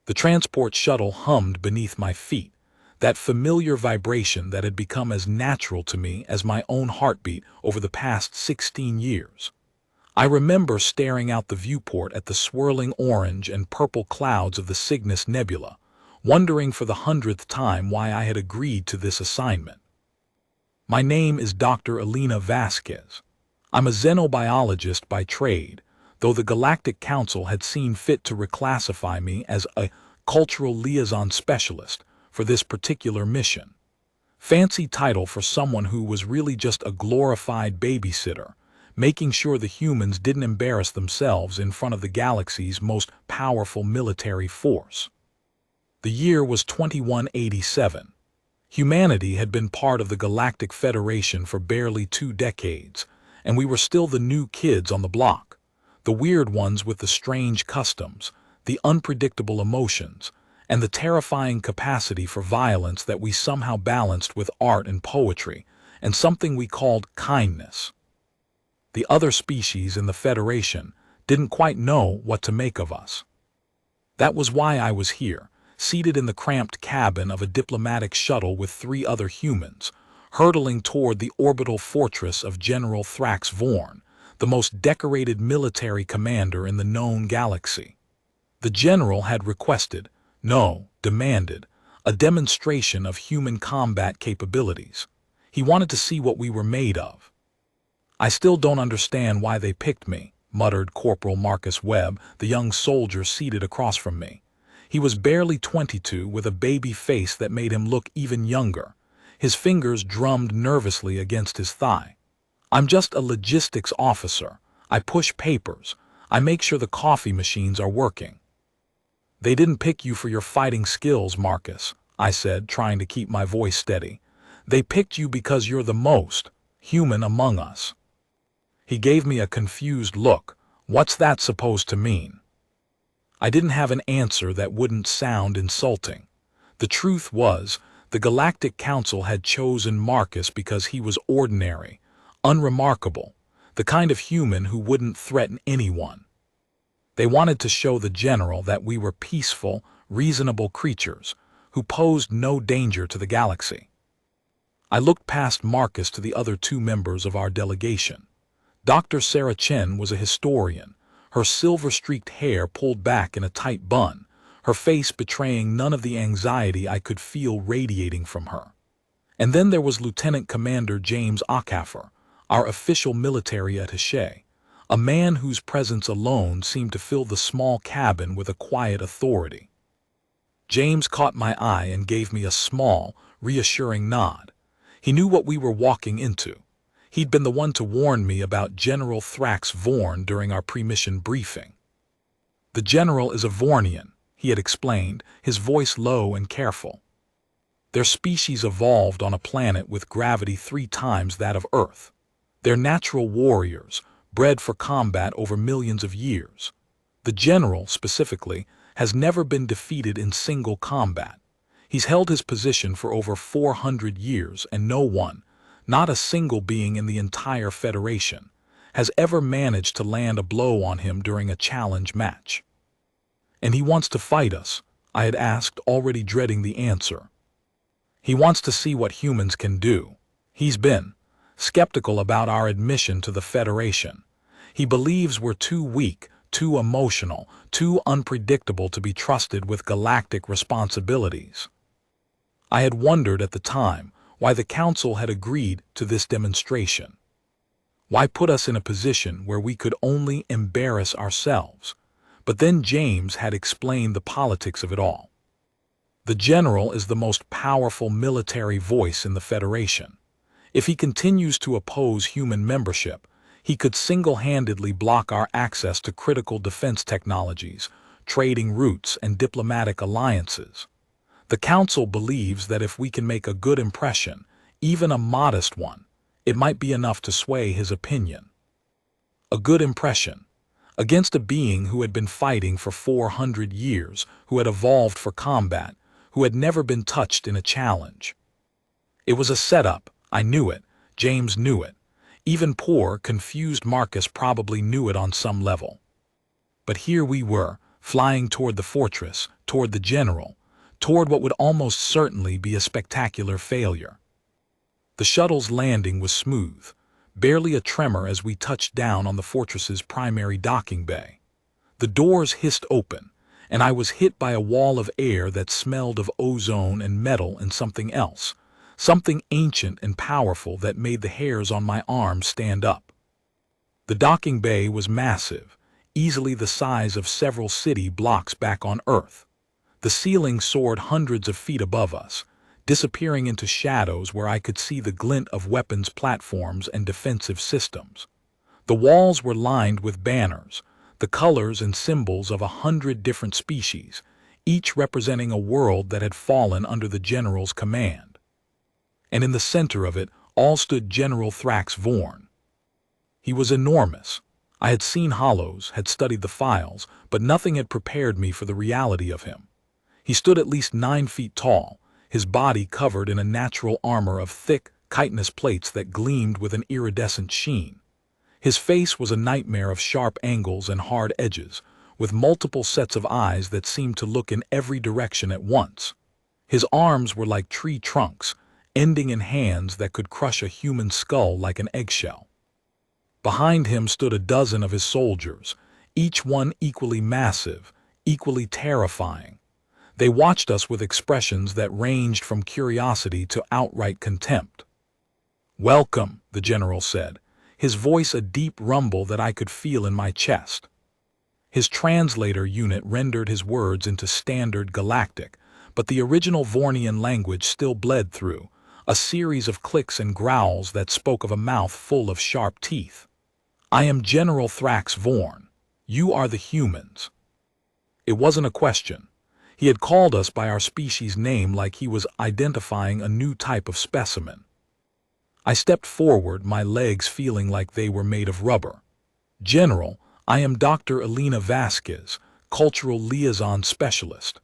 The transport shuttle hummed beneath my feet, that familiar vibration that had become as natural to me as my own heartbeat over the past 16 years. I remember staring out the viewport at the swirling orange and purple clouds of the Cygnus Nebula, wondering for the 100th time why I had agreed to this assignment. My name is Dr. Elena Vasquez. I'm a xenobiologist by trade, though the Galactic Council had seen fit to reclassify me as a cultural liaison specialist for this particular mission. Fancy title for someone who was really just a glorified babysitter, making sure the humans didn't embarrass themselves in front of the galaxy's most powerful military force. The year was 2187. Humanity had been part of the Galactic Federation for barely 2 decades, and we were still the new kids on the block, the weird ones with the strange customs, the unpredictable emotions, and the terrifying capacity for violence that we somehow balanced with art and poetry, and something we called kindness. The other species in the Federation didn't quite know what to make of us. That was why I was here, seated in the cramped cabin of a diplomatic shuttle with 3 other humans, hurtling toward the orbital fortress of General Thrax Vorn, the most decorated military commander in the known galaxy. The general had requested, no, demanded, a demonstration of human combat capabilities. He wanted to see what we were made of. "I still don't understand why they picked me," muttered Corporal Marcus Webb, the young soldier seated across from me. He was barely 22, with a baby face that made him look even younger. His fingers drummed nervously against his thigh. "I'm just a logistics officer. I push papers. I make sure the coffee machines are working." "They didn't pick you for your fighting skills, Marcus," I said, trying to keep my voice steady. "They picked you because you're the most human among us." He gave me a confused look. What's that supposed to mean? I didn't have an answer that wouldn't sound insulting. The truth was, the Galactic Council had chosen Marcus because he was ordinary, unremarkable, the kind of human who wouldn't threaten anyone. They wanted to show the general that we were peaceful, reasonable creatures who posed no danger to the galaxy. I looked past Marcus to the other 2 members of our delegation. Dr. Sarah Chen was a historian, her silver-streaked hair pulled back in a tight bun, her face betraying none of the anxiety I could feel radiating from her. And then there was Lieutenant Commander James Ockhaffer, our official military attaché, a man whose presence alone seemed to fill the small cabin with a quiet authority. James caught my eye and gave me a small, reassuring nod. He knew what we were walking into. He'd been the one to warn me about General Thrax Vorn during our pre-mission briefing. "The general is a Vornian," he had explained, his voice low and careful. "Their species evolved on a planet with gravity 3 times that of Earth. They're natural warriors, bred for combat over millions of years. The general, specifically, has never been defeated in single combat. He's held his position for over 400 years, and no one, not a single being in the entire Federation, has ever managed to land a blow on him during a challenge match." "And he wants to fight us?" I had asked, already dreading the answer. "He wants to see what humans can do. He's been skeptical about our admission to the Federation. He believes we're too weak, too emotional, too unpredictable to be trusted with galactic responsibilities." I had wondered at the time why the Council had agreed to this demonstration. Why put us in a position where we could only embarrass ourselves? But then James had explained the politics of it all. The general is the most powerful military voice in the Federation. If he continues to oppose human membership, he could single-handedly block our access to critical defense technologies, trading routes, and diplomatic alliances. The Council believes that if we can make a good impression, even a modest one, it might be enough to sway his opinion. A good impression, against a being who had been fighting for 400 years, who had evolved for combat, who had never been touched in a challenge. It was a setup. I knew it. James knew it. Even poor, confused Marcus probably knew it on some level. But here we were, flying toward the fortress, toward the general, toward what would almost certainly be a spectacular failure. The shuttle's landing was smooth, barely a tremor as we touched down on the fortress's primary docking bay. The doors hissed open, and I was hit by a wall of air that smelled of ozone and metal and something else, something ancient and powerful that made the hairs on my arms stand up. The docking bay was massive, easily the size of several city blocks back on Earth. The ceiling soared hundreds of feet above us, disappearing into shadows where I could see the glint of weapons platforms and defensive systems. The walls were lined with banners, the colors and symbols of 100 different species, each representing a world that had fallen under the general's command. And in the center of it all stood General Thrax Vorn. He was enormous. I had seen hollows, had studied the files, but nothing had prepared me for the reality of him. He stood at least 9 feet tall, his body covered in a natural armor of thick, chitinous plates that gleamed with an iridescent sheen. His face was a nightmare of sharp angles and hard edges, with multiple sets of eyes that seemed to look in every direction at once. His arms were like tree trunks, ending in hands that could crush a human skull like an eggshell. Behind him stood a dozen of his soldiers, each one equally massive, equally terrifying. They watched us with expressions that ranged from curiosity to outright contempt. "Welcome," the general said, his voice a deep rumble that I could feel in my chest. His translator unit rendered his words into standard galactic, but the original Vornian language still bled through, a series of clicks and growls that spoke of a mouth full of sharp teeth. "I am General Thrax Vorn. You are the humans." It wasn't a question. He had called us by our species name like he was identifying a new type of specimen. I stepped forward, my legs feeling like they were made of rubber. "General, I am Dr. Elena Vasquez, Cultural Liaison Specialist.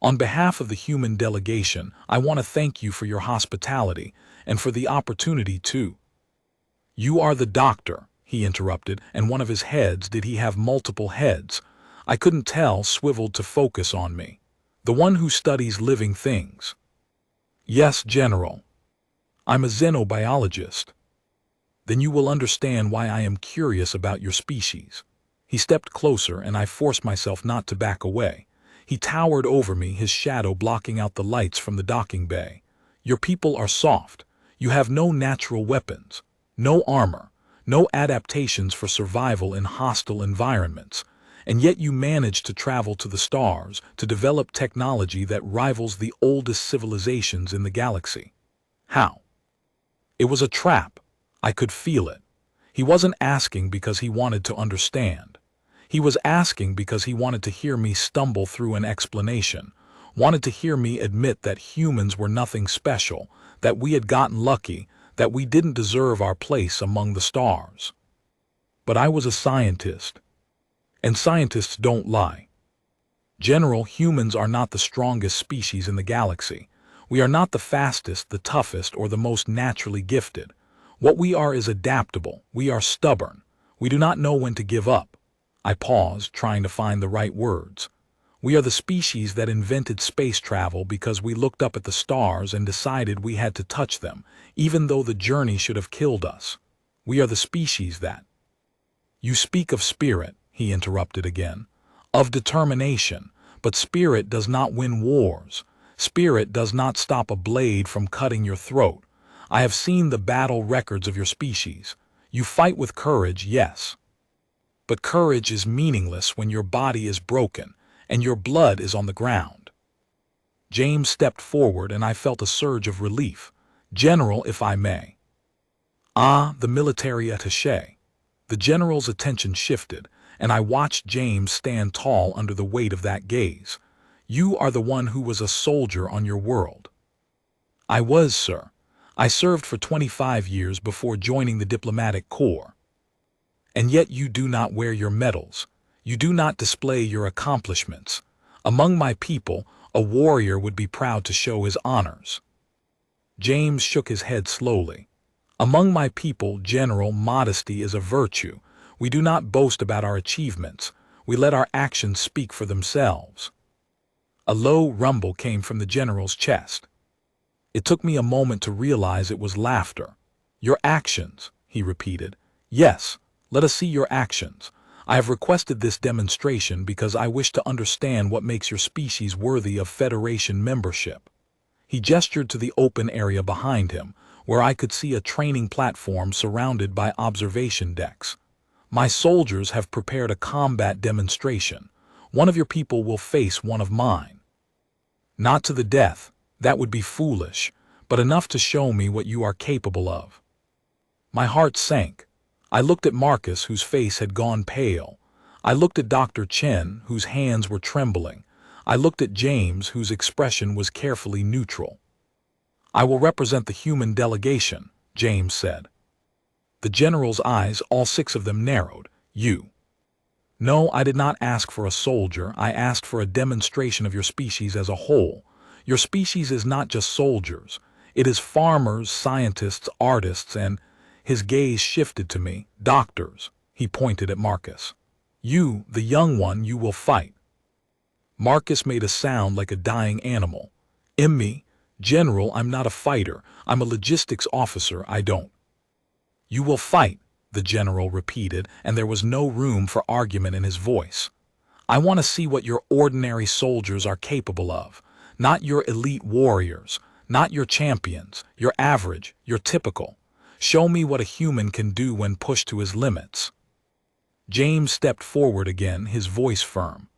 On behalf of the human delegation, I want to thank you for your hospitality and for the opportunity to—" "You are the doctor," he interrupted, and one of his heads, did he have multiple heads? I couldn't tell, swiveled to focus on me. "The one who studies living things." "Yes, General. I'm a xenobiologist." "Then you will understand why I am curious about your species." He stepped closer, and I forced myself not to back away. He towered over me, his shadow blocking out the lights from the docking bay. "Your people are soft. You have no natural weapons, no armor, no adaptations for survival in hostile environments. And yet you managed to travel to the stars, to develop technology that rivals the oldest civilizations in the galaxy. How?" It was a trap. I could feel it. He wasn't asking because he wanted to understand. He was asking because he wanted to hear me stumble through an explanation, wanted to hear me admit that humans were nothing special, that we had gotten lucky, that we didn't deserve our place among the stars. But I was a scientist. And scientists don't lie. "General, humans are not the strongest species in the galaxy. We are not the fastest, the toughest, or the most naturally gifted. What we are is adaptable. We are stubborn. We do not know when to give up." I paused, trying to find the right words. "We are the species that invented space travel because we looked up at the stars and decided we had to touch them, even though the journey should have killed us. We are the species that—" "You speak of spirit," he interrupted again, "of determination, but spirit does not win wars. Spirit does not stop a blade from cutting your throat. I have seen the battle records of your species. You fight with courage, yes. But courage is meaningless when your body is broken and your blood is on the ground." James stepped forward, and I felt a surge of relief. "General, if I may." "Ah, the military attaché." The general's attention shifted, and I watched James stand tall under the weight of that gaze. "You are the one who was a soldier on your world." "I was, sir. I served for 25 years before joining the diplomatic corps." "And yet you do not wear your medals. You do not display your accomplishments. Among my people, a warrior would be proud to show his honors." James shook his head slowly. "Among my people, General, modesty is a virtue. We do not boast about our achievements. We let our actions speak for themselves. A low rumble came from the general's chest. It took me a moment to realize it was laughter. Your actions, he repeated. Yes, let us see your actions. I have requested this demonstration because I wish to understand what makes your species worthy of Federation membership. He gestured to the open area behind him, where I could see a training platform surrounded by observation decks. My soldiers have prepared a combat demonstration. One of your people will face one of mine. Not to the death, that would be foolish, but enough to show me what you are capable of. My heart sank. I looked at Marcus, whose face had gone pale. I looked at Dr. Chen, whose hands were trembling. I looked at James, whose expression was carefully neutral. I will represent the human delegation, James said. The general's eyes, all 6 of them, narrowed. You. No, I did not ask for a soldier. I asked for a demonstration of your species as a whole. Your species is not just soldiers. It is farmers, scientists, artists, and... His gaze shifted to me. Doctors. He pointed at Marcus. You, the young one, you will fight. Marcus made a sound like a dying animal. Me, General, I'm not a fighter. I'm a logistics officer. I don't. You will fight, the general repeated, and there was no room for argument in his voice. I want to see what your ordinary soldiers are capable of. Not your elite warriors, not your champions, your average, your typical. Show me what a human can do when pushed to his limits. James stepped forward again, his voice firm.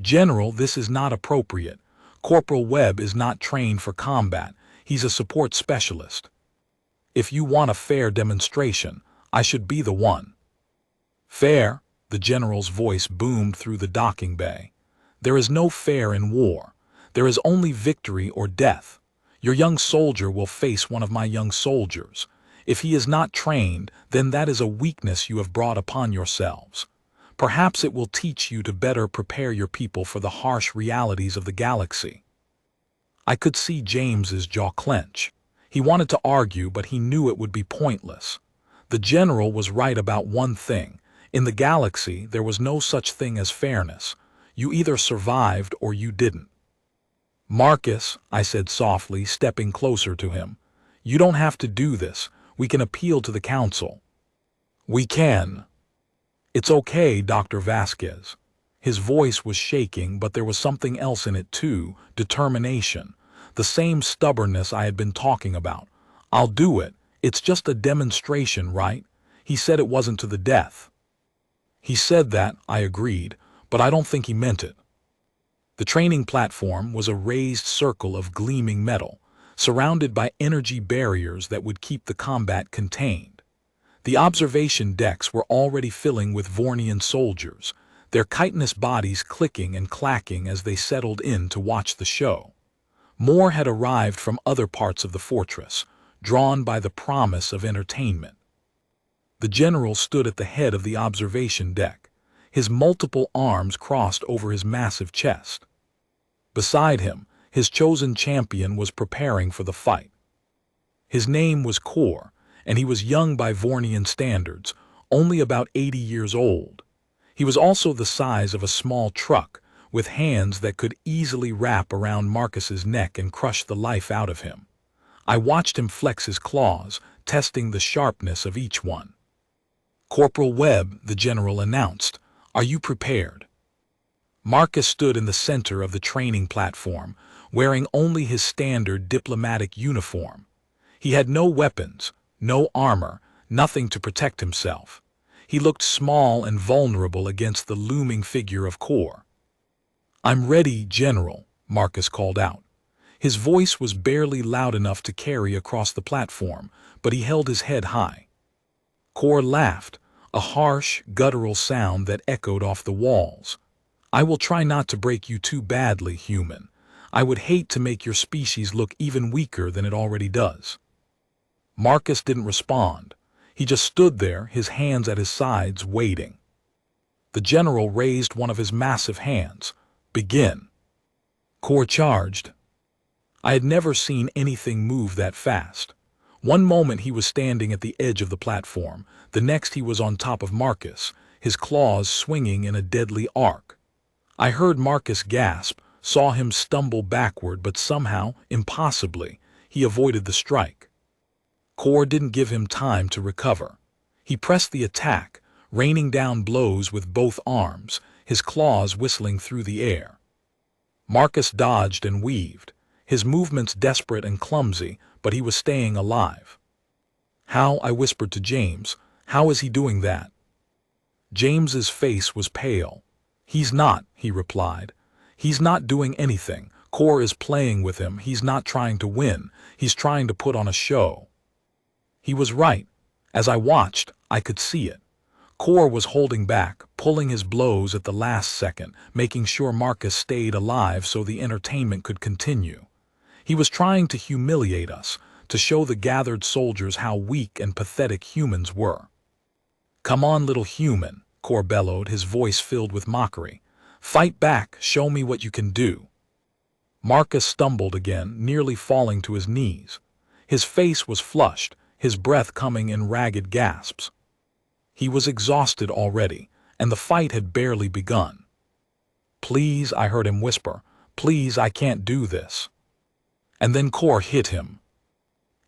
General, this is not appropriate. Corporal Webb is not trained for combat. He's a support specialist. If you want a fair demonstration, I should be the one. Fair? The general's voice boomed through the docking bay. There is no fair in war. There is only victory or death. Your young soldier will face one of my young soldiers. If he is not trained, then that is a weakness you have brought upon yourselves. Perhaps it will teach you to better prepare your people for the harsh realities of the galaxy. I could see James's jaw clench. He wanted to argue, but he knew it would be pointless. The general was right about one thing. In the galaxy, there was no such thing as fairness. You either survived or you didn't. Marcus, I said softly, stepping closer to him, you don't have to do this. We can appeal to the council. We can. It's okay, Dr. Vasquez. His voice was shaking, but there was something else in it too, determination. The same stubbornness I had been talking about. I'll do it. It's just a demonstration, right? He said it wasn't to the death. He said that, I agreed, but I don't think he meant it. The training platform was a raised circle of gleaming metal, surrounded by energy barriers that would keep the combat contained. The observation decks were already filling with Vornian soldiers, their chitinous bodies clicking and clacking as they settled in to watch the show. More had arrived from other parts of the fortress, drawn by the promise of entertainment. The general stood at the head of the observation deck, his multiple arms crossed over his massive chest. Beside him, his chosen champion was preparing for the fight. His name was Kor, and he was young by Vornian standards, only about 80 years old. He was also the size of a small truck, with hands that could easily wrap around Marcus's neck and crush the life out of him. I watched him flex his claws, testing the sharpness of each one. Corporal Webb, the general announced, are you prepared? Marcus stood in the center of the training platform, wearing only his standard diplomatic uniform. He had no weapons, no armor, nothing to protect himself. He looked small and vulnerable against the looming figure of Kor. I'm ready, General, Marcus called out. His voice was barely loud enough to carry across the platform, but he held his head high. Kor laughed, a harsh, guttural sound that echoed off the walls. I will try not to break you too badly, human. I would hate to make your species look even weaker than it already does. Marcus didn't respond. He just stood there, his hands at his sides, waiting. The general raised one of his massive hands. Begin. Kor charged. I had never seen anything move that fast. One moment he was standing at the edge of the platform, the next he was on top of Marcus, his claws swinging in a deadly arc. I heard Marcus gasp, saw him stumble backward, but somehow, impossibly, he avoided the strike. Core didn't give him time to recover. He pressed the attack, raining down blows with both arms, his claws whistling through the air. Marcus dodged and weaved, his movements desperate and clumsy, but he was staying alive. "How?" I whispered to James. "How is he doing that?" James's face was pale. "He's not," he replied. "He's not doing anything. Core is playing with him. He's not trying to win. He's trying to put on a show." He was right. As I watched, I could see it. Core was holding back, pulling his blows at the last second, making sure Marcus stayed alive so the entertainment could continue. He was trying to humiliate us, to show the gathered soldiers how weak and pathetic humans were. "Come on, little human," Core bellowed, his voice filled with mockery. "Fight back, show me what you can do." Marcus stumbled again, nearly falling to his knees. His face was flushed, his breath coming in ragged gasps. He was exhausted already, and the fight had barely begun. "Please," I heard him whisper, "please, I can't do this." And then Core hit him.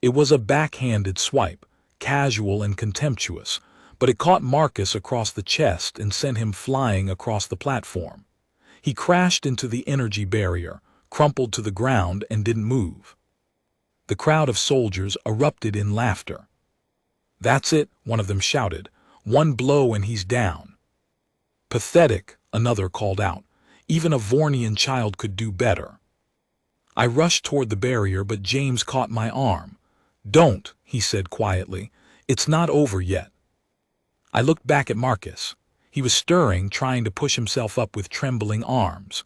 It was a backhanded swipe, casual and contemptuous, but it caught Marcus across the chest and sent him flying across the platform. He crashed into the energy barrier, crumpled to the ground, and didn't move. The crowd of soldiers erupted in laughter. "That's it," one of them shouted. "One blow and he's down." "Pathetic," another called out. "Even a Vornian child could do better." I rushed toward the barrier, but James caught my arm. "Don't," he said quietly. "It's not over yet." I looked back at Marcus. He was stirring, trying to push himself up with trembling arms.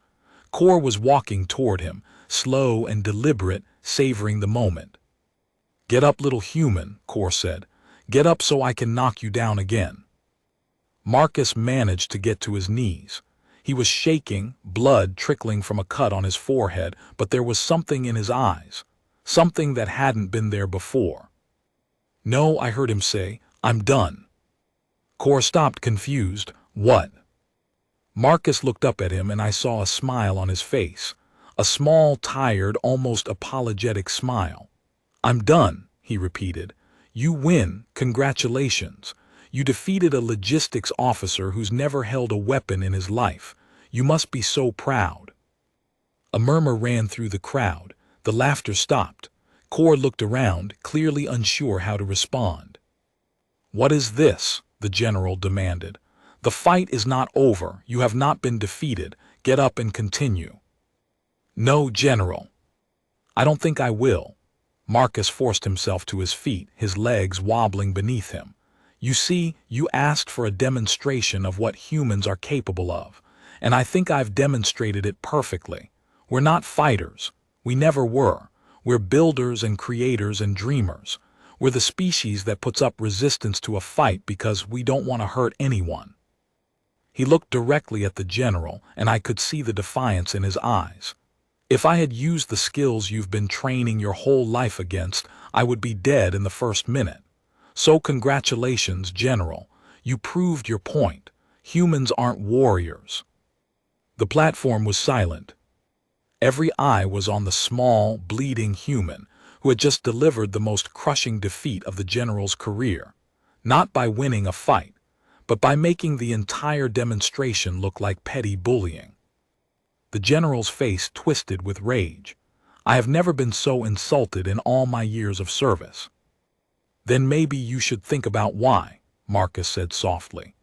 Core was walking toward him, slow and deliberate, savoring the moment. "Get up, little human," Core said. "Get up so I can knock you down again." Marcus managed to get to his knees. He was shaking, blood trickling from a cut on his forehead, but there was something in his eyes, something that hadn't been there before. "No," I heard him say, "I'm done." Core stopped, confused. "What?" Marcus looked up at him, and I saw a smile on his face, a small, tired, almost apologetic smile. "I'm done," he repeated. "You win. Congratulations. You defeated a logistics officer who's never held a weapon in his life. You must be so proud." A murmur ran through the crowd. The laughter stopped. Core looked around, clearly unsure how to respond. "What is this?" the general demanded. "The fight is not over. You have not been defeated. Get up and continue." "No, General. I don't think I will." Marcus forced himself to his feet, his legs wobbling beneath him. "You see, you asked for a demonstration of what humans are capable of, and I think I've demonstrated it perfectly. We're not fighters. We never were. We're builders and creators and dreamers. We're the species that puts up resistance to a fight because we don't want to hurt anyone." He looked directly at the general, and I could see the defiance in his eyes. "If I had used the skills you've been training your whole life against, I would be dead in the first minute. So congratulations, General. You proved your point. Humans aren't warriors." The platform was silent. Every eye was on the small, bleeding human who had just delivered the most crushing defeat of the general's career, not by winning a fight, but by making the entire demonstration look like petty bullying. The general's face twisted with rage. "I have never been so insulted in all my years of service." "Then maybe you should think about why," Marcus said softly.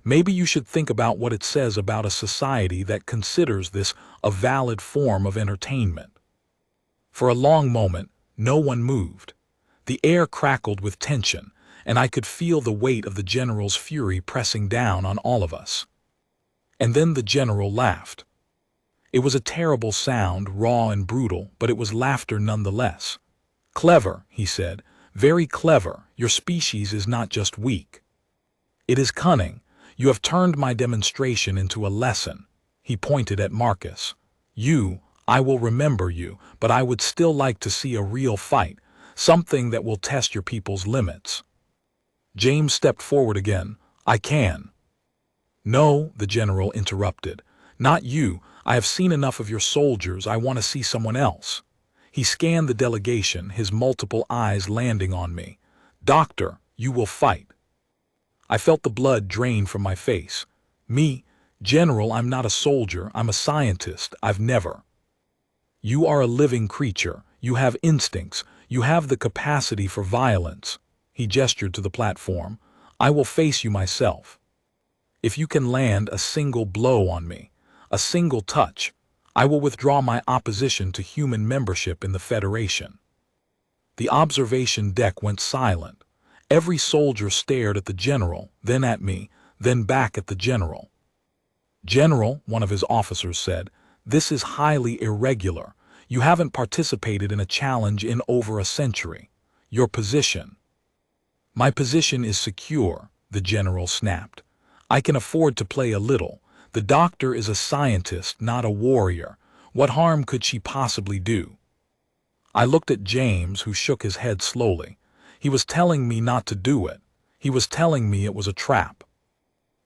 "Maybe you should think about what it says about a society that considers this a valid form of entertainment." For a long moment, no one moved. The air crackled with tension, and I could feel the weight of the general's fury pressing down on all of us. And then the general laughed. It was a terrible sound, raw and brutal, but it was laughter nonetheless. "Clever," he said. "Very clever. Your species is not just weak. It is cunning. You have turned my demonstration into a lesson." He pointed at Marcus. I will remember you, but I would still like to see a real fight, something that will test your people's limits." James stepped forward again. "I can." No, the general interrupted. Not you. I have seen enough of your soldiers. I want to see someone else. He scanned the delegation, his multiple eyes landing on me. Doctor, you will fight. I felt the blood drain from my face. Me, General, I'm not a soldier. I'm a scientist. I've never. You are a living creature. You have instincts. You have the capacity for violence. He gestured to the platform. I will face you myself. If you can land a single blow on me, a single touch, I will withdraw my opposition to human membership in the Federation. The observation deck went silent. Every soldier stared at the general, then at me, then back at the general. General, one of his officers said, this is highly irregular. You haven't participated in a challenge in over a century. Your position. My position is secure, the general snapped. I can afford to play a little. The doctor is a scientist, not a warrior. What harm could she possibly do? I looked at James, who shook his head slowly. He was telling me not to do it. He was telling me it was a trap.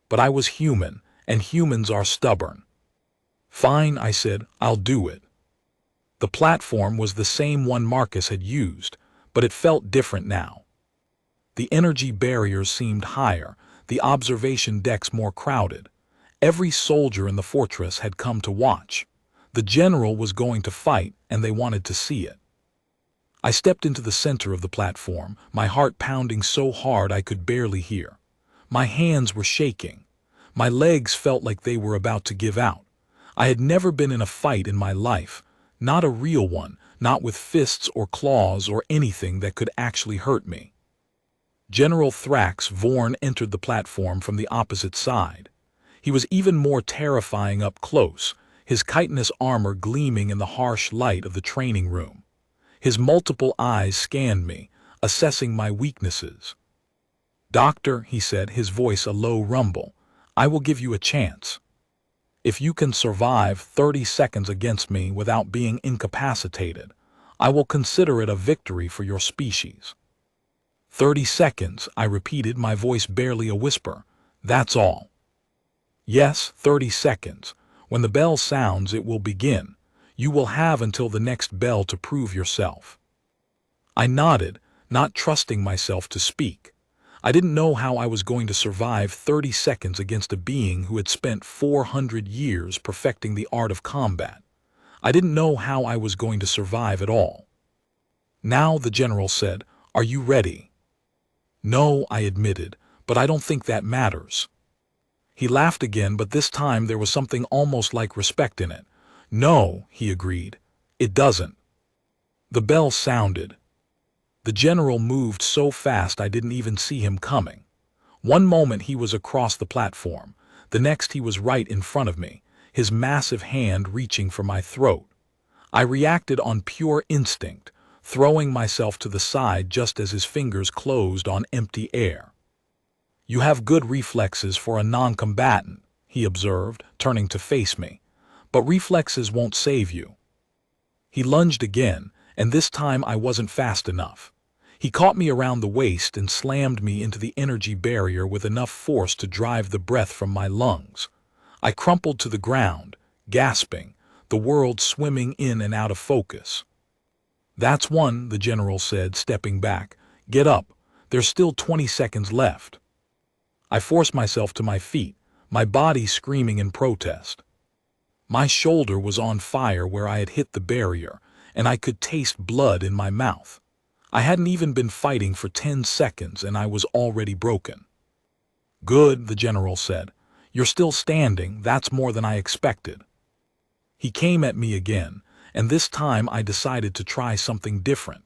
But I was human, and humans are stubborn. Fine, I said, I'll do it. The platform was the same one Marcus had used, but it felt different now. The energy barriers seemed higher, the observation decks more crowded. Every soldier in the fortress had come to watch. The general was going to fight, and they wanted to see it. I stepped into the center of the platform, my heart pounding so hard I could barely hear. My hands were shaking. My legs felt like they were about to give out. I had never been in a fight in my life, not a real one, not with fists or claws or anything that could actually hurt me. General Thrax Vorn entered the platform from the opposite side. He was even more terrifying up close, his chitinous armor gleaming in the harsh light of the training room. His multiple eyes scanned me, assessing my weaknesses. Doctor, he said, his voice a low rumble, I will give you a chance. If you can survive 30 seconds against me without being incapacitated, I will consider it a victory for your species. 30 seconds, I repeated, my voice barely a whisper. That's all. Yes, 30 seconds. When the bell sounds, it will begin. You will have until the next bell to prove yourself. I nodded, not trusting myself to speak. I didn't know how I was going to survive 30 seconds against a being who had spent 400 years perfecting the art of combat. I didn't know how I was going to survive at all. Now, the general said, are you ready? No, I admitted, but I don't think that matters. He laughed again, but this time there was something almost like respect in it. No, he agreed, it doesn't. The bell sounded. The general moved so fast I didn't even see him coming. One moment he was across the platform, the next he was right in front of me, his massive hand reaching for my throat. I reacted on pure instinct, throwing myself to the side just as his fingers closed on empty air. You have good reflexes for a non-combatant, he observed, turning to face me, but reflexes won't save you. He lunged again, and this time I wasn't fast enough. He caught me around the waist and slammed me into the energy barrier with enough force to drive the breath from my lungs. I crumpled to the ground, gasping, the world swimming in and out of focus. That's one, the general said, stepping back. Get up. There's still 20 seconds left. I forced myself to my feet, my body screaming in protest. My shoulder was on fire where I had hit the barrier, and I could taste blood in my mouth. I hadn't even been fighting for 10 seconds, and I was already broken. Good, the general said. You're still standing. That's more than I expected. He came at me again, and this time I decided to try something different.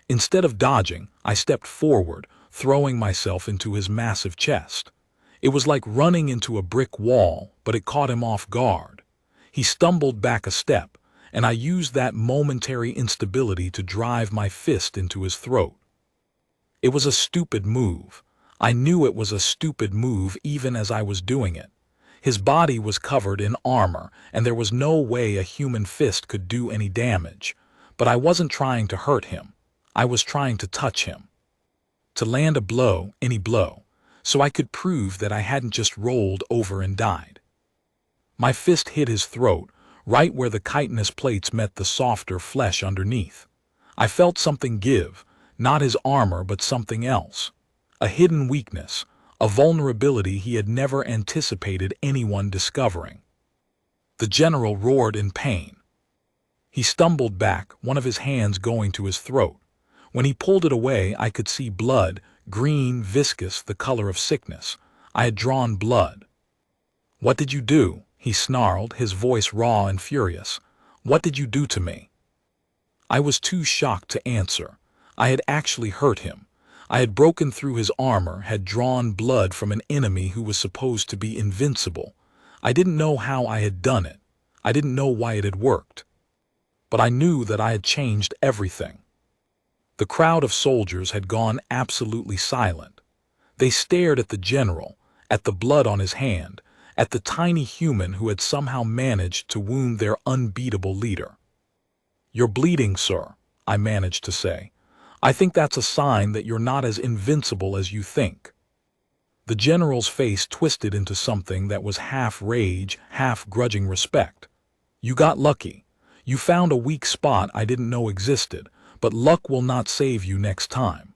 Instead of dodging, I stepped forward, throwing myself into his massive chest. It was like running into a brick wall, but it caught him off guard. He stumbled back a step, and I used that momentary instability to drive my fist into his throat. It was a stupid move. I knew it was a stupid move even as I was doing it. His body was covered in armor, and there was no way a human fist could do any damage. But I wasn't trying to hurt him. I was trying to touch him. To land a blow, any blow. so I could prove that I hadn't just rolled over and died. My fist hit his throat, right where the chitinous plates met the softer flesh underneath. I felt something give, not his armor but something else. A hidden weakness, a vulnerability he had never anticipated anyone discovering. The general roared in pain. He stumbled back, one of his hands going to his throat. When he pulled it away, I could see blood, green, viscous, the color of sickness. I had drawn blood. "What did you do?" he snarled, his voice raw and furious. "What did you do to me?" I was too shocked to answer. I had actually hurt him. I had broken through his armor, had drawn blood from an enemy who was supposed to be invincible. I didn't know how I had done it. I didn't know why it had worked. But I knew that I had changed everything. The crowd of soldiers had gone absolutely silent. They stared at the general, at the blood on his hand, at the tiny human who had somehow managed to wound their unbeatable leader. "You're bleeding, sir," I managed to say. "I think that's a sign that you're not as invincible as you think." The general's face twisted into something that was half rage, half grudging respect. "You got lucky. You found a weak spot I didn't know existed, but luck will not save you next time."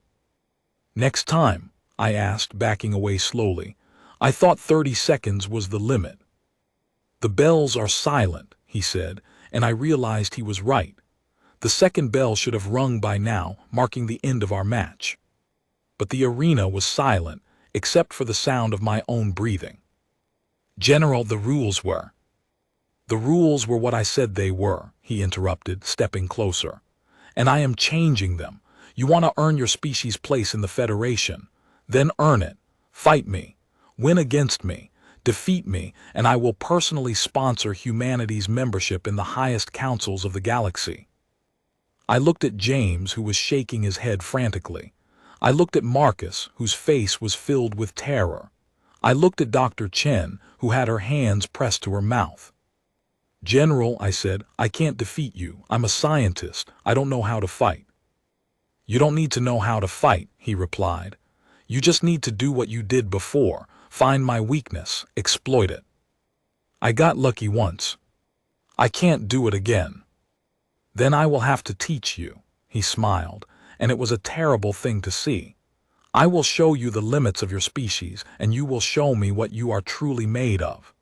"Next time?" I asked, backing away slowly. "I thought 30 seconds was the limit." "The bells are silent," he said, and I realized he was right. The second bell should have rung by now, marking the end of our match. But the arena was silent, except for the sound of my own breathing. "General, the rules were—" "The rules were what I said they were," he interrupted, stepping closer. "And I am changing them. You want to earn your species' place in the Federation? Then earn it. Fight me. Win against me. Defeat me, and I will personally sponsor humanity's membership in the highest councils of the galaxy." I looked at James, who was shaking his head frantically. I looked at Marcus, whose face was filled with terror. I looked at Dr. Chen, who had her hands pressed to her mouth. "General," I said, "I can't defeat you. I'm a scientist. I don't know how to fight." "You don't need to know how to fight," he replied. "You just need to do what you did before. Find my weakness, exploit it. I got lucky once. I can't do it again." "Then I will have to teach you," he smiled, and it was a terrible thing to see. "I will show you the limits of your species, and you will show me what you are truly made of."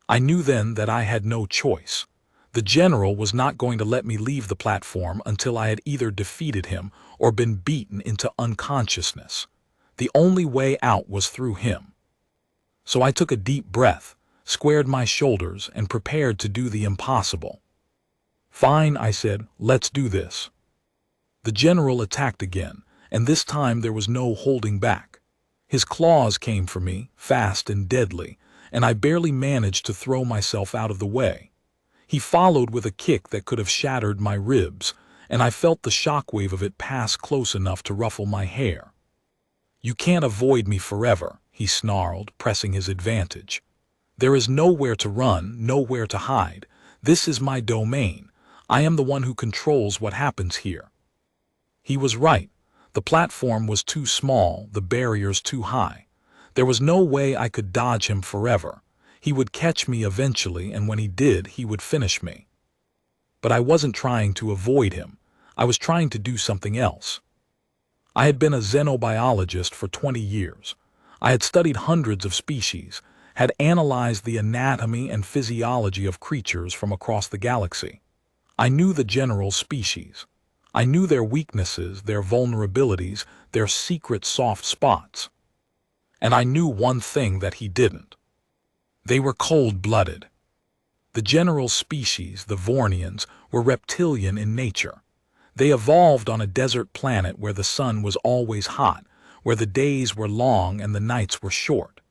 I knew then that I had no choice. The general was not going to let me leave the platform until I had either defeated him or been beaten into unconsciousness. The only way out was through him. So I took a deep breath, squared my shoulders, and prepared to do the impossible. "Fine," I said, "let's do this." The general attacked again, and this time there was no holding back. His claws came for me, fast and deadly, and I barely managed to throw myself out of the way. He followed with a kick that could have shattered my ribs, and I felt the shockwave of it pass close enough to ruffle my hair. "You can't avoid me forever," he snarled, pressing his advantage. "There is nowhere to run, nowhere to hide. This is my domain. I am the one who controls what happens here." He was right. The platform was too small, the barriers too high. There was no way I could dodge him forever. He would catch me eventually, and when he did, he would finish me. But I wasn't trying to avoid him. I was trying to do something else. I had been a xenobiologist for 20 years. I had studied hundreds of species, had analyzed the anatomy and physiology of creatures from across the galaxy. I knew the general species. I knew their weaknesses, their vulnerabilities, their secret soft spots. And I knew one thing that he didn't. They were cold-blooded. The general species, the Vornians, were reptilian in nature. They evolved on a desert planet where the sun was always hot, where the days were long and the nights were short.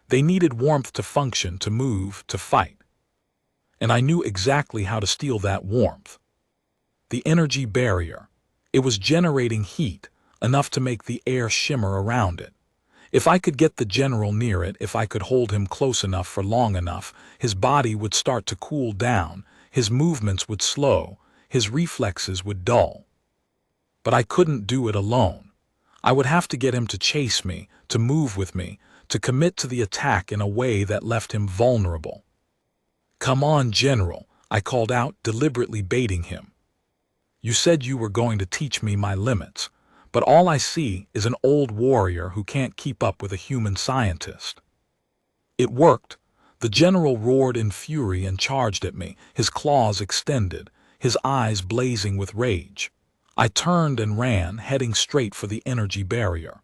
They needed warmth to function, to move, to fight. And I knew exactly how to steal that warmth. The energy barrier. It was generating heat, enough to make the air shimmer around it. If I could get the general near it, if I could hold him close enough for long enough, his body would start to cool down, his movements would slow, his reflexes would dull. But I couldn't do it alone. I would have to get him to chase me, to move with me, to commit to the attack in a way that left him vulnerable. "Come on, General," I called out, deliberately baiting him. "You said you were going to teach me my limits, but all I see is an old warrior who can't keep up with a human scientist." It worked. The general roared in fury and charged at me, his claws extended, his eyes blazing with rage. I turned and ran, heading straight for the energy barrier.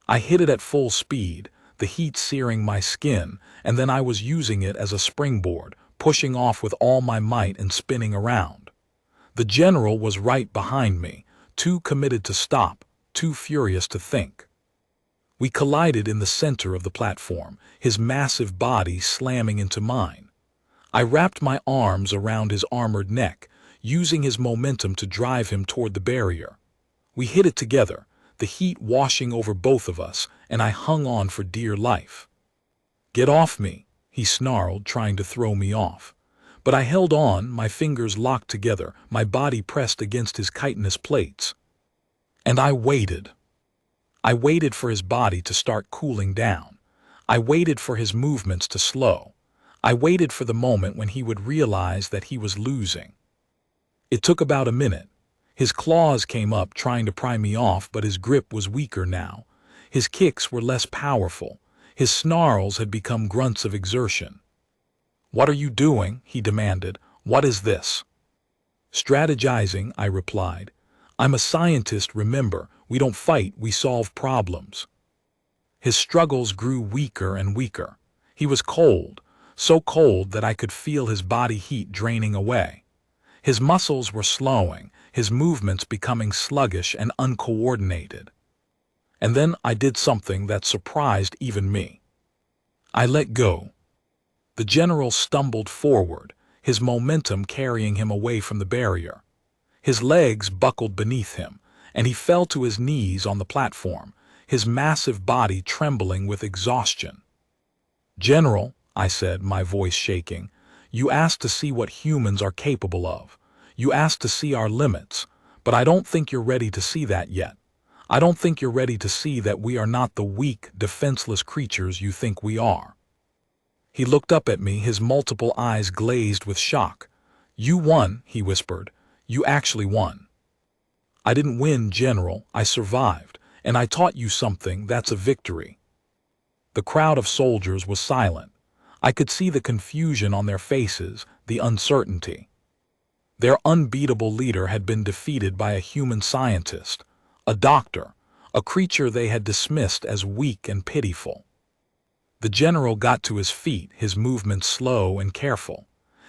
I hit it at full speed, the heat searing my skin, and then I was using it as a springboard, pushing off with all my might and spinning around. The general was right behind me, too committed to stop, too furious to think. We collided in the center of the platform, his massive body slamming into mine. I wrapped my arms around his armored neck, using his momentum to drive him toward the barrier. We hit it together, the heat washing over both of us, and I hung on for dear life. "Get off me," he snarled, trying to throw me off. But I held on, my fingers locked together, my body pressed against his chitinous plates. And I waited. I waited for his body to start cooling down. I waited for his movements to slow. I waited for the moment when he would realize that he was losing. It took about a minute. His claws came up, trying to pry me off, but his grip was weaker now. His kicks were less powerful. His snarls had become grunts of exertion. "What are you doing?" he demanded. "What is this?" "Strategizing," I replied. "I'm a scientist, remember. We don't fight, we solve problems." His struggles grew weaker and weaker. He was cold, so cold that I could feel his body heat draining away. His muscles were slowing, his movements becoming sluggish and uncoordinated. And then I did something that surprised even me. I let go. The general stumbled forward, his momentum carrying him away from the barrier. His legs buckled beneath him, and he fell to his knees on the platform, his massive body trembling with exhaustion. "General," I said, my voice shaking, "you asked to see what humans are capable of. You asked to see our limits, but I don't think you're ready to see that yet. I don't think you're ready to see that we are not the weak, defenseless creatures you think we are." He looked up at me, his multiple eyes glazed with shock. "You won," he whispered. "You actually won." "I didn't win, General. I survived, and I taught you something. That's a victory." The crowd of soldiers was silent. I could see the confusion on their faces, the uncertainty. Their unbeatable leader had been defeated by a human scientist, a doctor, a creature they had dismissed as weak and pitiful. The general got to his feet, his movements slow and careful.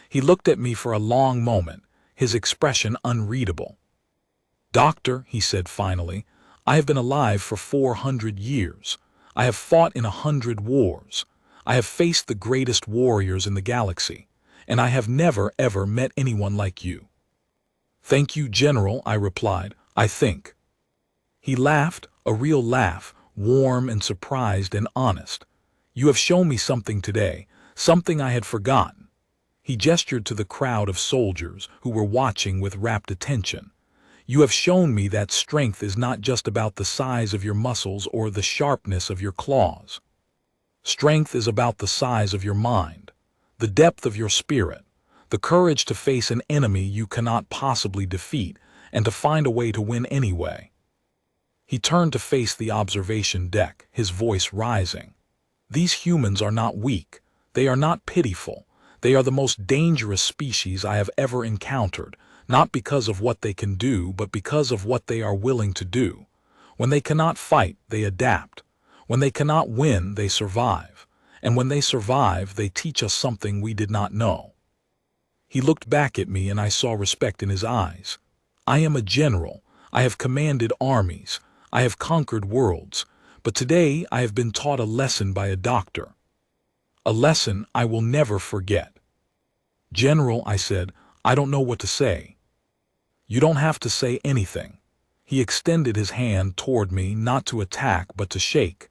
He looked at me for a long moment, his expression unreadable. "Doctor," he said finally, "I have been alive for 400 years. I have fought in 100 wars. I have faced the greatest warriors in the galaxy, and I have never ever met anyone like you." "Thank you, General," I replied. "I think." He laughed, a real laugh, warm and surprised and honest. "You have shown me something today, something I had forgotten." He gestured to the crowd of soldiers who were watching with rapt attention. "You have shown me that strength is not just about the size of your muscles or the sharpness of your claws. Strength is about the size of your mind, the depth of your spirit, the courage to face an enemy you cannot possibly defeat and to find a way to win anyway." He turned to face the observation deck, his voice rising. "These humans are not weak. They are not pitiful. They are the most dangerous species I have ever encountered, not because of what they can do, but because of what they are willing to do. When they cannot fight, they adapt. When they cannot win, they survive. And when they survive, they teach us something we did not know." He looked back at me and I saw respect in his eyes. "I am a general. I have commanded armies. I have conquered worlds. But today I have been taught a lesson by a doctor. A lesson I will never forget." "General," I said, "I don't know what to say." "You don't have to say anything." He extended his hand toward me, not to attack but to shake.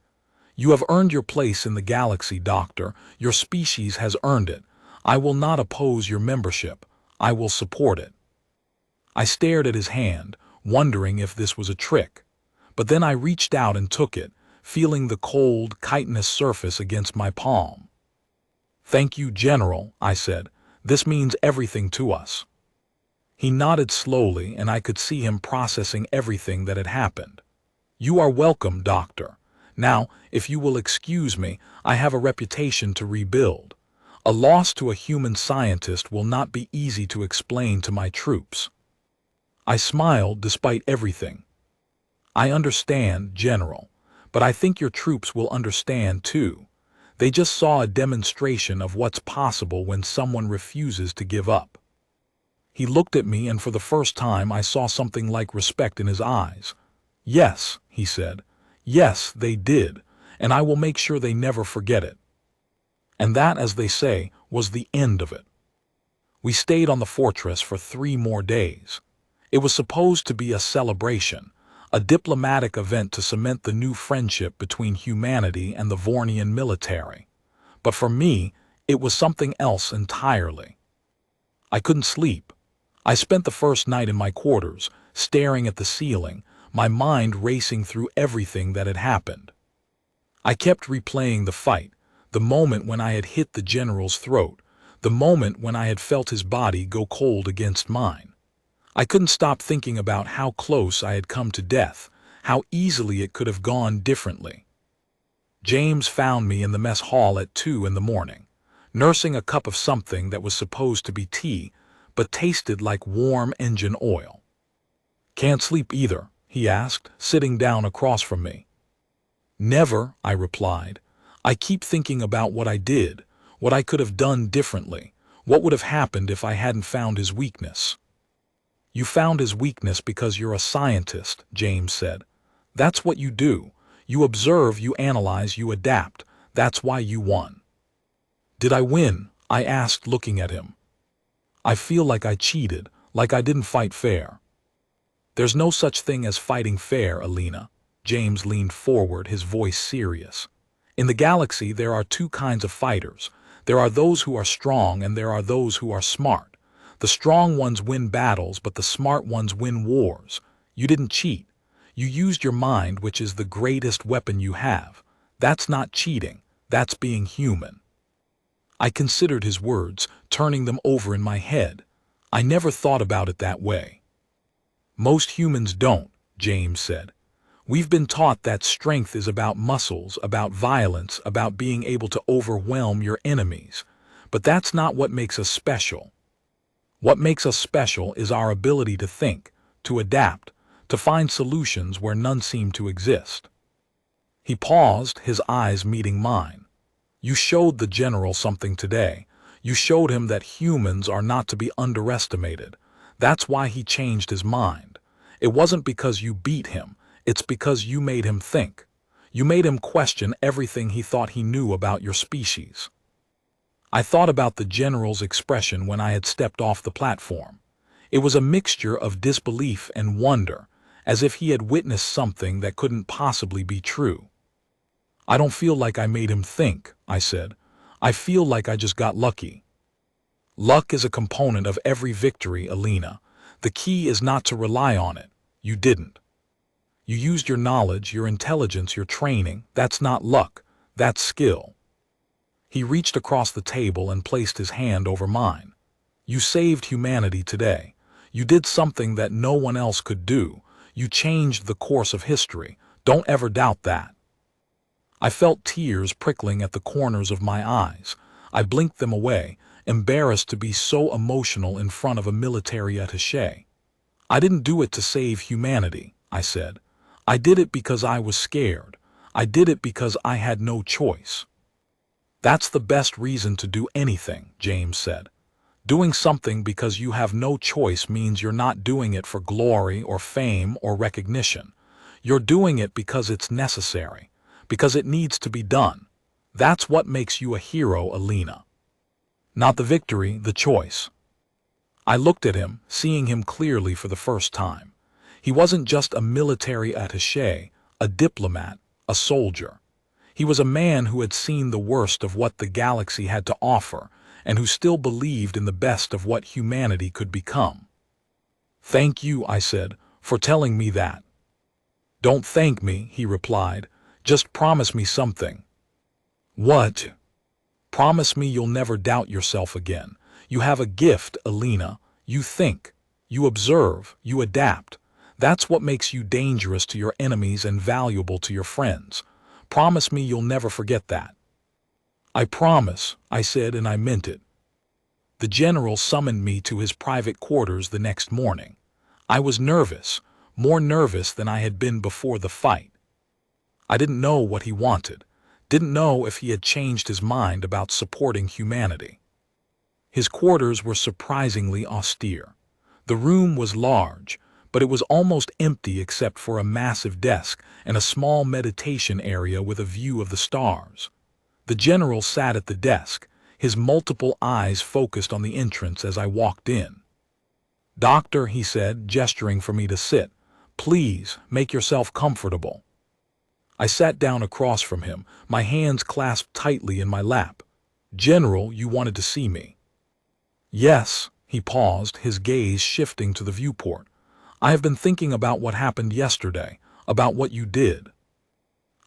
"You have earned your place in the galaxy, Doctor. Your species has earned it. I will not oppose your membership. I will support it." I stared at his hand, wondering if this was a trick. But then I reached out and took it, feeling the cold, chitinous surface against my palm. "Thank you, General," I said. "This means everything to us." He nodded slowly, and I could see him processing everything that had happened. "You are welcome, Doctor. Now, if you will excuse me, I have a reputation to rebuild. A loss to a human scientist will not be easy to explain to my troops." I smiled despite everything. "I understand, General, but I think your troops will understand too. They just saw a demonstration of what's possible when someone refuses to give up." He looked at me, and for the first time I saw something like respect in his eyes. "Yes," he said. "Yes, they did, and I will make sure they never forget it." And that, as they say, was the end of it. We stayed on the fortress for 3 more days. It was supposed to be a celebration, a diplomatic event to cement the new friendship between humanity and the Vornian military. But for me, it was something else entirely. I couldn't sleep. I spent the first night in my quarters, staring at the ceiling, my mind racing through everything that had happened. I kept replaying the fight, the moment when I had hit the general's throat, the moment when I had felt his body go cold against mine. I couldn't stop thinking about how close I had come to death, how easily it could have gone differently. James found me in the mess hall at 2 in the morning, nursing a cup of something that was supposed to be tea, but tasted like warm engine oil. "Can't sleep either?" he asked, sitting down across from me. "Never," I replied. "I keep thinking about what I did, what I could have done differently, what would have happened if I hadn't found his weakness." "You found his weakness because you're a scientist," James said. "That's what you do. You observe, you analyze, you adapt. That's why you won." "Did I win?" I asked, looking at him. "I feel like I cheated, like I didn't fight fair." "There's no such thing as fighting fair, Alina." James leaned forward, his voice serious. "In the galaxy there are 2 kinds of fighters. There are those who are strong and there are those who are smart. The strong ones win battles, but the smart ones win wars. You didn't cheat. You used your mind, which is the greatest weapon you have. That's not cheating. That's being human." I considered his words, turning them over in my head. I never thought about it that way. "Most humans don't," James said. "We've been taught that strength is about muscles, about violence, about being able to overwhelm your enemies. But that's not what makes us special. What makes us special is our ability to think, to adapt, to find solutions where none seem to exist." He paused, his eyes meeting mine. "You showed the general something today. You showed him that humans are not to be underestimated. That's why he changed his mind. It wasn't because you beat him, it's because you made him think. You made him question everything he thought he knew about your species." I thought about the general's expression when I had stepped off the platform. It was a mixture of disbelief and wonder, as if he had witnessed something that couldn't possibly be true. "I don't feel like I made him think," I said. "I feel like I just got lucky." "Luck is a component of every victory, Alina. The key is not to rely on it. You didn't. You used your knowledge, your intelligence, your training. That's not luck. That's skill." He reached across the table and placed his hand over mine. "You saved humanity today. You did something that no one else could do. You changed the course of history. Don't ever doubt that." I felt tears prickling at the corners of my eyes. I blinked them away, embarrassed to be so emotional in front of a military attaché. "I didn't do it to save humanity," I said. "I did it because I was scared. I did it because I had no choice." "That's the best reason to do anything," James said. "Doing something because you have no choice means you're not doing it for glory or fame or recognition. You're doing it because it's necessary, because it needs to be done. That's what makes you a hero, Alina. Not the victory, the choice." I looked at him, seeing him clearly for the first time. He wasn't just a military attaché, a diplomat, a soldier. He was a man who had seen the worst of what the galaxy had to offer, and who still believed in the best of what humanity could become. "Thank you," I said, "for telling me that." Don't thank me, he replied. Just promise me something. What? Promise me you'll never doubt yourself again. You have a gift, Alina. You think. You observe. You adapt. That's what makes you dangerous to your enemies and valuable to your friends. Promise me you'll never forget that. I promise, I said, and I meant it. The general summoned me to his private quarters the next morning. I was nervous, more nervous than I had been before the fight. I didn't know what he wanted, didn't know if he had changed his mind about supporting humanity. His quarters were surprisingly austere. The room was large, but it was almost empty except for a massive desk and a small meditation area with a view of the stars. The general sat at the desk, his multiple eyes focused on the entrance as I walked in. "Doctor," he said, gesturing for me to sit, "please make yourself comfortable." I sat down across from him, my hands clasped tightly in my lap. "General, you wanted to see me." "Yes," he paused, his gaze shifting to the viewport. "I have been thinking about what happened yesterday, about what you did."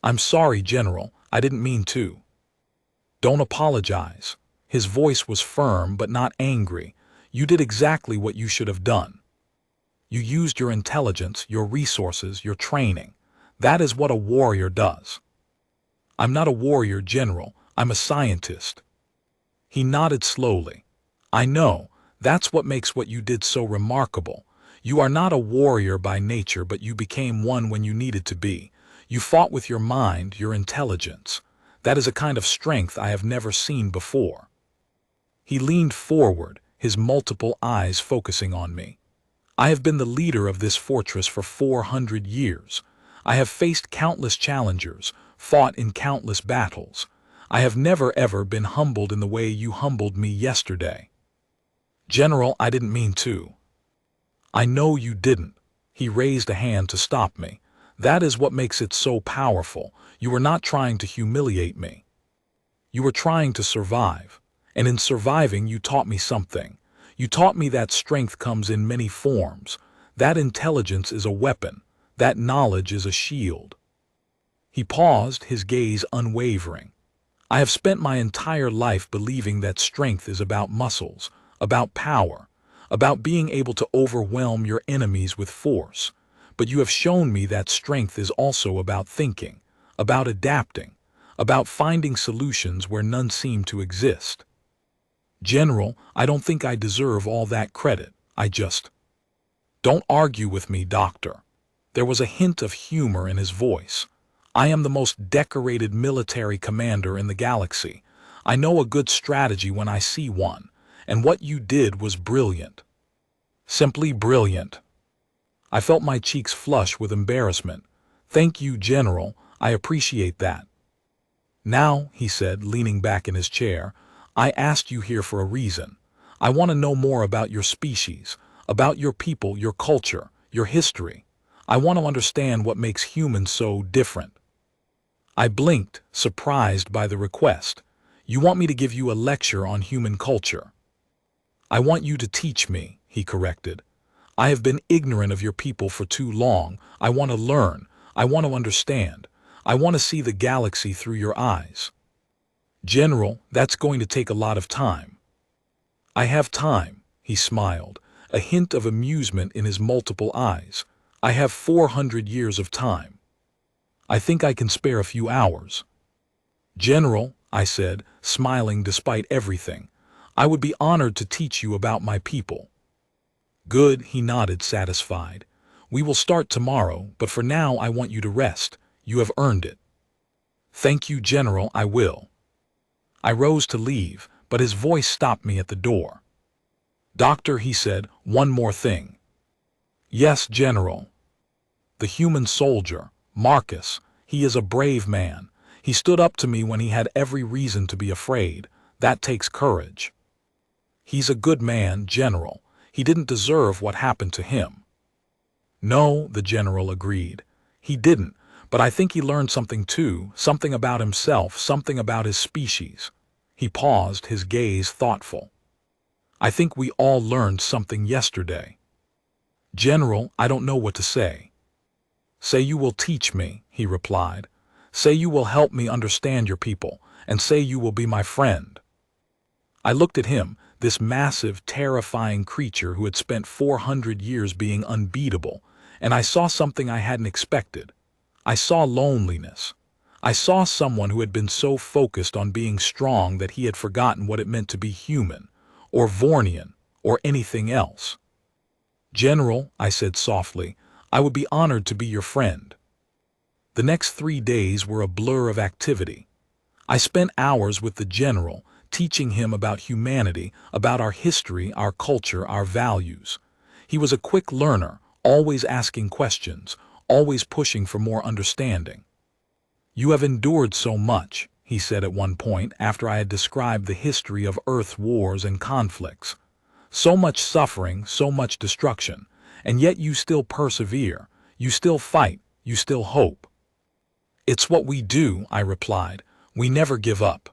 "I'm sorry, General, I didn't mean to." "Don't apologize." His voice was firm but not angry. "You did exactly what you should have done. You used your intelligence, your resources, your training. That is what a warrior does." "I'm not a warrior, General. I'm a scientist." He nodded slowly. "I know. That's what makes what you did so remarkable. You are not a warrior by nature, but you became one when you needed to be. You fought with your mind, your intelligence. That is a kind of strength I have never seen before." He leaned forward, his multiple eyes focusing on me. "I have been the leader of this fortress for 400 years. I have faced countless challengers, fought in countless battles. I have never ever been humbled in the way you humbled me yesterday." "General, I didn't mean to." "I know you didn't." He raised a hand to stop me. "That is what makes it so powerful. You were not trying to humiliate me. You were trying to survive. And in surviving, you taught me something. You taught me that strength comes in many forms. That intelligence is a weapon. That knowledge is a shield." He paused, his gaze unwavering. "I have spent my entire life believing that strength is about muscles, about power, about being able to overwhelm your enemies with force. But you have shown me that strength is also about thinking, about adapting, about finding solutions where none seem to exist. General, I don't think I deserve all that credit. I just—" "Don't argue with me, Doctor." There was a hint of humor in his voice. "I am the most decorated military commander in the galaxy. I know a good strategy when I see one, and what you did was brilliant. Simply brilliant." I felt my cheeks flush with embarrassment. "Thank you, General. I appreciate that." "Now," he said, leaning back in his chair, "I asked you here for a reason. I want to know more about your species, about your people, your culture, your history. I want to understand what makes humans so different." I blinked, surprised by the request. "You want me to give you a lecture on human culture?" "I want you to teach me," he corrected. "I have been ignorant of your people for too long. I want to learn. I want to understand. I want to see the galaxy through your eyes." "General, that's going to take a lot of time." "I have time," he smiled, a hint of amusement in his multiple eyes. "I have 400 years of time. I think I can spare a few hours." "General," I said, smiling despite everything, "I would be honored to teach you about my people." "Good," he nodded, satisfied. "We will start tomorrow, but for now I want you to rest. You have earned it." "Thank you, General, I will." I rose to leave, but his voice stopped me at the door. "Doctor," he said, "one more thing." "Yes, General." "The human soldier, Marcus, he is a brave man. He stood up to me when he had every reason to be afraid. That takes courage." "He's a good man, General. He didn't deserve what happened to him." "No," the General agreed. "He didn't, but I think he learned something too, something about himself, something about his species." He paused, his gaze thoughtful. "I think we all learned something yesterday." "General, I don't know what to say." Say you will teach me, he replied. Say you will help me understand your people, and say you will be my friend. I looked at him, this massive, terrifying creature who had spent 400 years being unbeatable, and I saw something I hadn't expected. I saw loneliness. I saw someone who had been so focused on being strong that he had forgotten what it meant to be human, or Vornian, or anything else. General, I said softly, I would be honored to be your friend. The next 3 days were a blur of activity. I spent hours with the general, teaching him about humanity, about our history, our culture, our values. He was a quick learner, always asking questions, always pushing for more understanding. You have endured so much, he said at one point after I had described the history of Earth's wars and conflicts. So much suffering, so much destruction, and yet you still persevere, you still fight, you still hope. It's what we do, I replied. We never give up.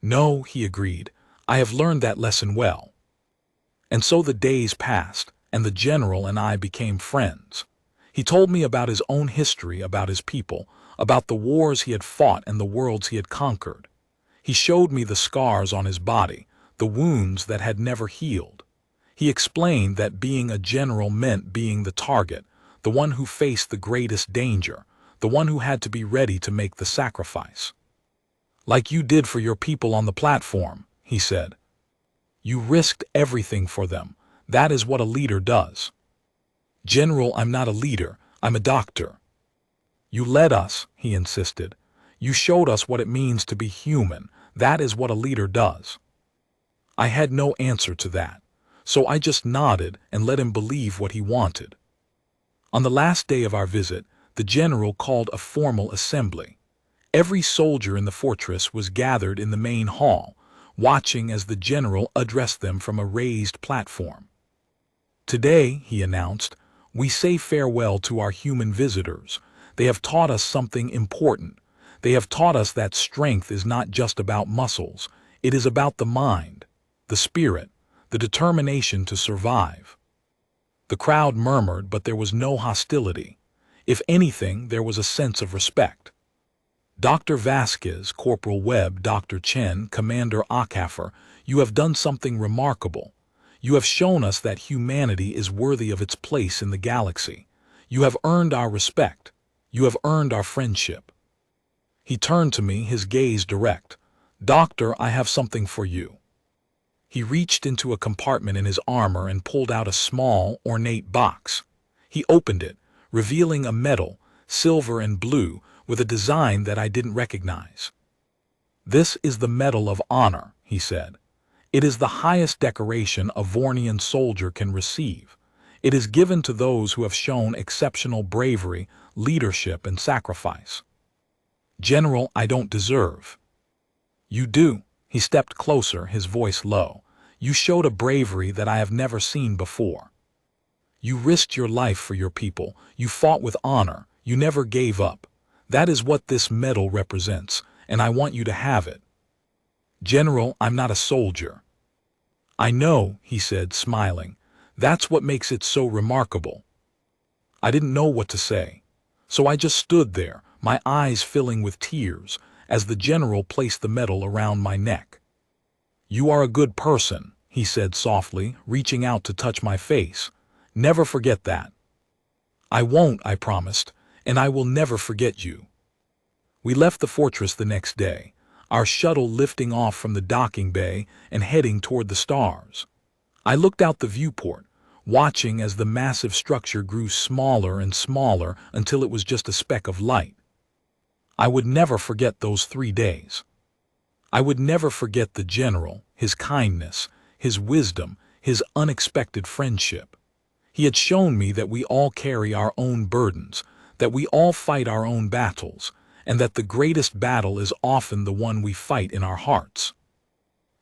No, he agreed. I have learned that lesson well. And so the days passed, and the general and I became friends. He told me about his own history, about his people, about the wars he had fought and the worlds he had conquered. He showed me the scars on his body, the wounds that had never healed. He explained that being a general meant being the target, the one who faced the greatest danger, the one who had to be ready to make the sacrifice. Like you did for your people on the platform, he said. You risked everything for them. That is what a leader does. General, I'm not a leader, I'm a doctor. You led us, he insisted. You showed us what it means to be human. That is what a leader does. I had no answer to that, so I just nodded and let him believe what he wanted. On the last day of our visit, the general called a formal assembly. Every soldier in the fortress was gathered in the main hall, watching as the general addressed them from a raised platform. Today, he announced, we say farewell to our human visitors. They have taught us something important. They have taught us that strength is not just about muscles. It is about the mind, the spirit, the determination to survive. The crowd murmured, but there was no hostility. If anything, there was a sense of respect. Dr. Vasquez, Corporal Webb, Dr. Chen, Commander Akafer, you have done something remarkable. You have shown us that humanity is worthy of its place in the galaxy. You have earned our respect. You have earned our friendship. He turned to me, his gaze direct. Doctor, I have something for you. He reached into a compartment in his armor and pulled out a small, ornate box. He opened it, revealing a medal, silver and blue, with a design that I didn't recognize. This is the Medal of Honor, he said. It is the highest decoration a Vornian soldier can receive. It is given to those who have shown exceptional bravery, leadership, and sacrifice. General, I don't deserve. You do. He stepped closer, his voice low. You showed a bravery that I have never seen before. You risked your life for your people. You fought with honor. You never gave up. That is what this medal represents, and I want you to have it. General, I'm not a soldier. I know, he said, smiling. That's what makes it so remarkable. I didn't know what to say, so I just stood there, my eyes filling with tears, as the general placed the medal around my neck. You are a good person, he said softly, reaching out to touch my face. Never forget that. I won't, I promised, and I will never forget you. We left the fortress the next day, our shuttle lifting off from the docking bay and heading toward the stars. I looked out the viewport, watching as the massive structure grew smaller and smaller until it was just a speck of light. I would never forget those 3 days. I would never forget the general, his kindness, his wisdom, his unexpected friendship. He had shown me that we all carry our own burdens, that we all fight our own battles, and that the greatest battle is often the one we fight in our hearts.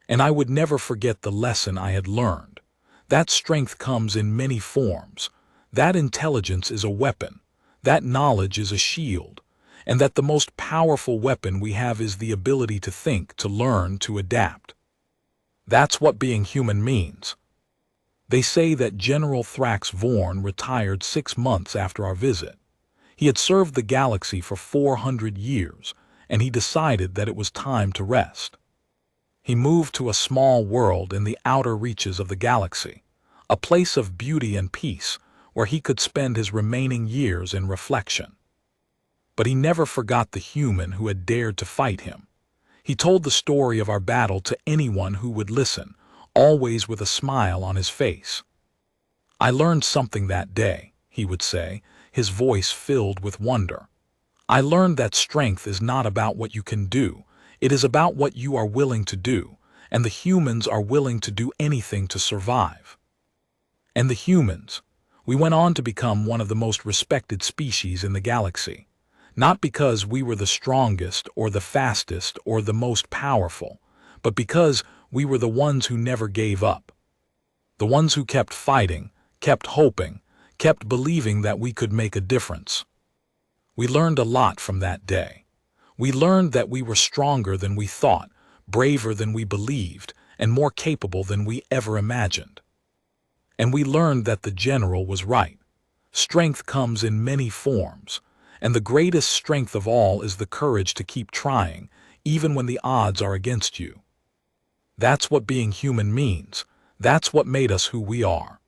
And I would never forget the lesson I had learned. That strength comes in many forms. That intelligence is a weapon. That knowledge is a shield. And that the most powerful weapon we have is the ability to think, to learn, to adapt. That's what being human means. They say that General Thrax Vorn retired 6 months after our visit. He had served the galaxy for 400 years, and he decided that it was time to rest. He moved to a small world in the outer reaches of the galaxy, a place of beauty and peace where he could spend his remaining years in reflection. But he never forgot the human who had dared to fight him. He told the story of our battle to anyone who would listen, always with a smile on his face. "I learned something that day," he would say, his voice filled with wonder. "I learned that strength is not about what you can do, it is about what you are willing to do, and the humans are willing to do anything to survive." And the humans, we went on to become one of the most respected species in the galaxy. Not because we were the strongest or the fastest or the most powerful, but because we were the ones who never gave up. The ones who kept fighting, kept hoping, kept believing that we could make a difference. We learned a lot from that day. We learned that we were stronger than we thought, braver than we believed, and more capable than we ever imagined. And we learned that the general was right. Strength comes in many forms, and the greatest strength of all is the courage to keep trying, even when the odds are against you. That's what being human means. That's what made us who we are.